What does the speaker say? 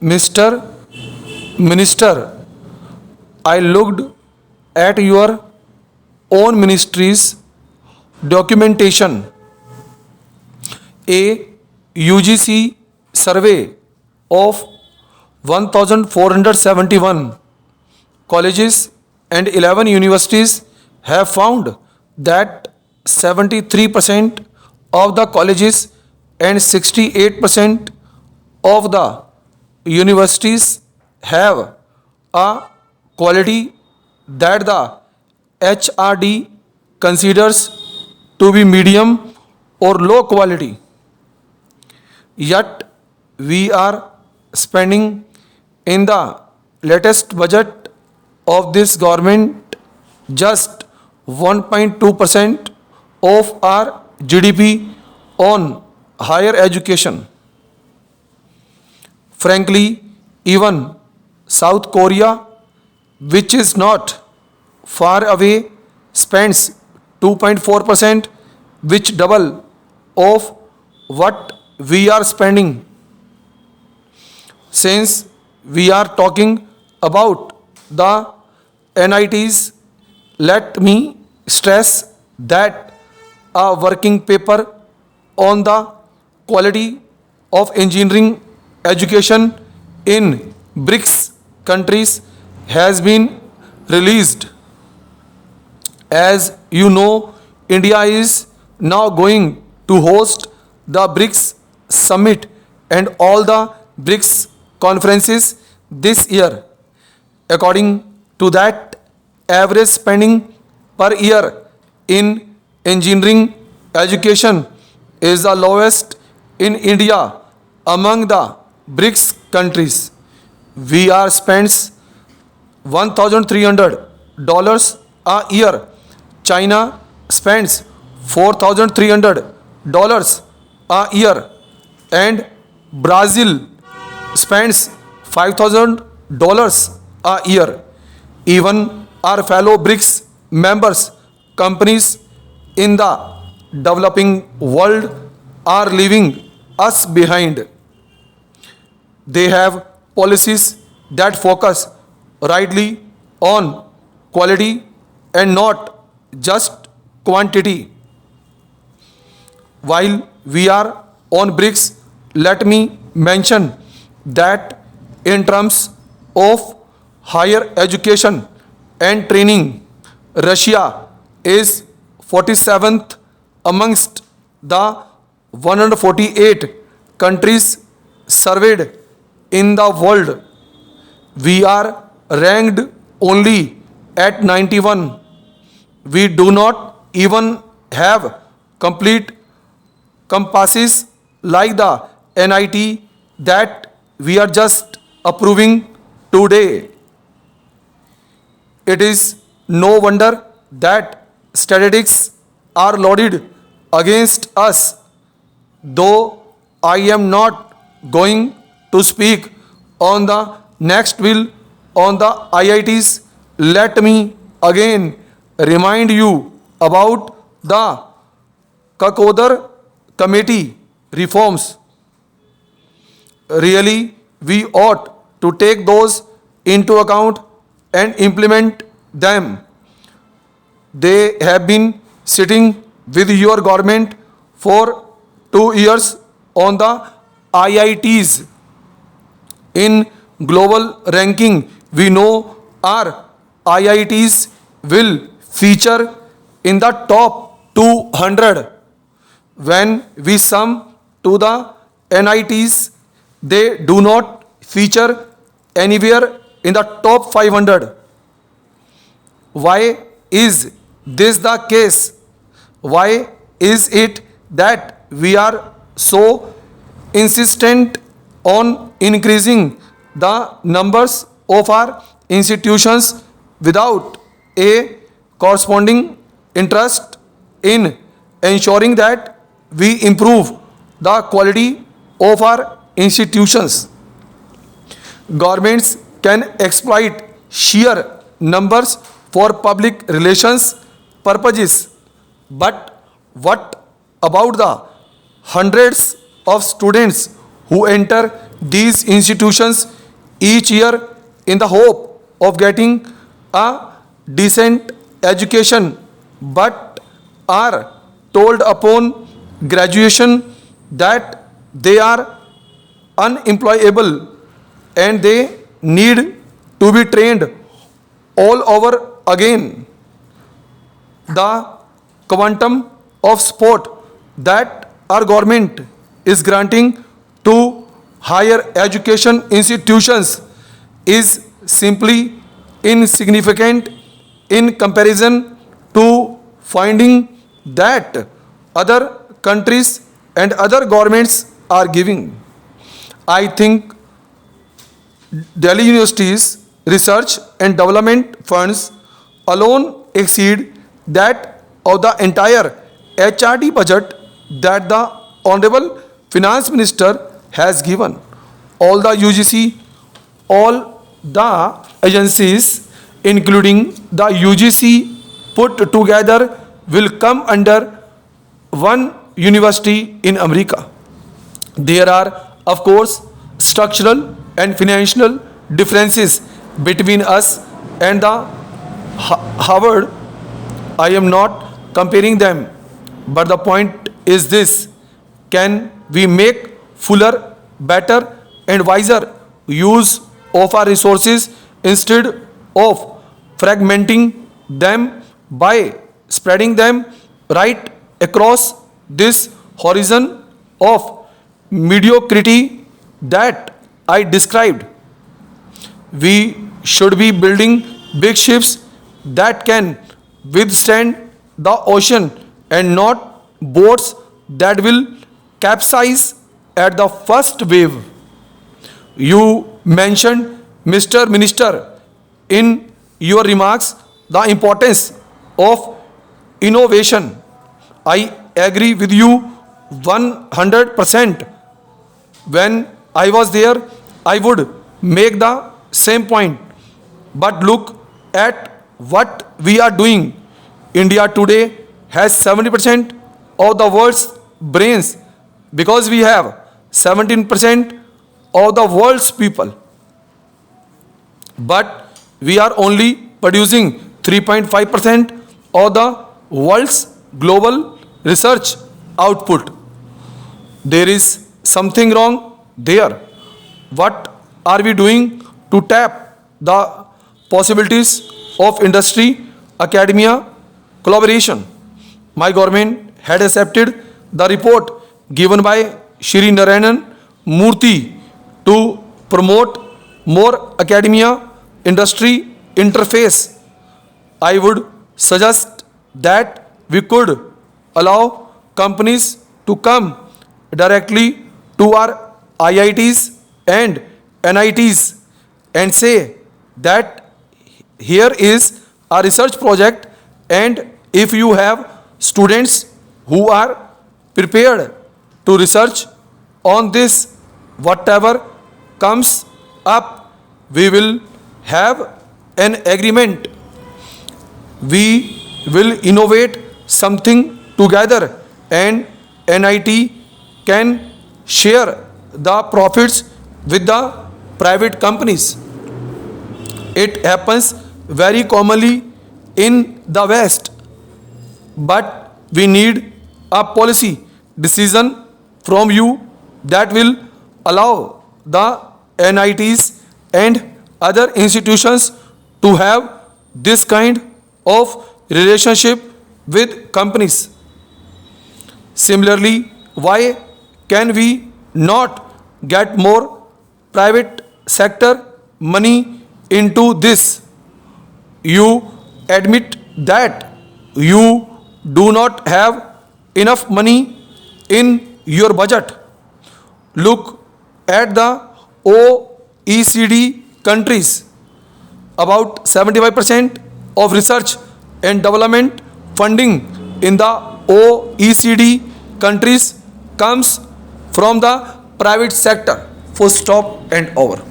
Mr. Minister, I looked at your own ministry's documentation. A UGC survey of 1471 colleges and 11 universities have found that 73% of the colleges and 68% of the universities have a quality that the HRD considers to be medium or low quality. Yet we are spending in the latest budget of this government just 1.2% of our GDP on higher education. Frankly, even South Korea, which is not far away, spends 2.4%, which double of what we are spending. Since we are talking about the NITs, let me stress that a working paper on the quality of engineering education in BRICS countries has been released. As you know, India is now going to host the BRICS summit and all the BRICS conferences this year. According to that, average spending per year in engineering education is the lowest in India among the BRICS countries. We are spends $1,300 a year. China spends $4,300 a year, and Brazil spends $5,000 a year. Even our fellow BRICS members, companies in the developing world are leaving us behind. They have policies that focus rightly on quality and not just quantity. While we are on BRICS, let me mention that in terms of higher education and training, Russia is 47th amongst the 148 countries surveyed in the world. We are ranked only at 91. We do not even have complete compasses like the NIT that we are just approving today. It is no wonder that statistics are loaded against us. Though I am not going to speak on the next bill on the IITs, let me again remind you about the Kakodar committee reforms. Really, we ought to take those into account and implement them. They have been sitting with your government for 2 years on the IITs. In global ranking, we know our IITs will feature in the top 200. When we sum to the NITs, they do not feature anywhere in the top 500. Why is this the case? Why is it that we are so insistent on increasing the numbers of our institutions without a corresponding interest in ensuring that we improve the quality of our institutions? Governments can exploit sheer numbers for public relations purposes, but what about the hundreds of students who enter these institutions each year in the hope of getting a decent education, but are told upon graduation that they are unemployable and they need to be trained all over again. The quantum of support that our government is granting to higher education institutions is simply insignificant in comparison to finding that other countries and other governments are giving. I think Delhi University's research and development funds alone exceed that of the entire HRD budget that the Honorable Finance Minister has given. All the UGC, all the agencies, including the UGC put together, will come under one university in America. There are, of course, structural and financial differences between us and the Harvard. I am not comparing them, but the point is this: can we make fuller, better, and wiser use of our resources instead of fragmenting them by spreading them right across this horizon of mediocrity that I described? We should be building big ships that can withstand the ocean and not boats that will capsize at the first wave. You mentioned, Mr. Minister, in your remarks the importance of innovation. I agree with you 100%. When I was there, I would make the same point. But look at what we are doing. India today has 70% of the world's brains because we have 17% of the world's people. But we are only producing 3.5% of the world's global research output. There is something wrong there. What are we doing to tap the possibilities of industry, academia, collaboration? My government had accepted the report given by Shri Narayanan Murthy to promote more academia industry interface. I would suggest that we could allow companies to come directly to our IITs and NITs and say that here is a research project, and if you have students who are prepared to research on this, whatever comes up, we will have an agreement. We will innovate something together and NIT can share the profits with the private companies. It happens very commonly in the West, but we need a policy decision from you that will allow the NITs and other institutions to have this kind of relationship with companies. Similarly, why can we not get more private sector money into this? You admit that you do not have enough money in your budget. Look at the OECD countries. About 75% of research and development funding in the OECD countries comes from the private sector. Full stop and over.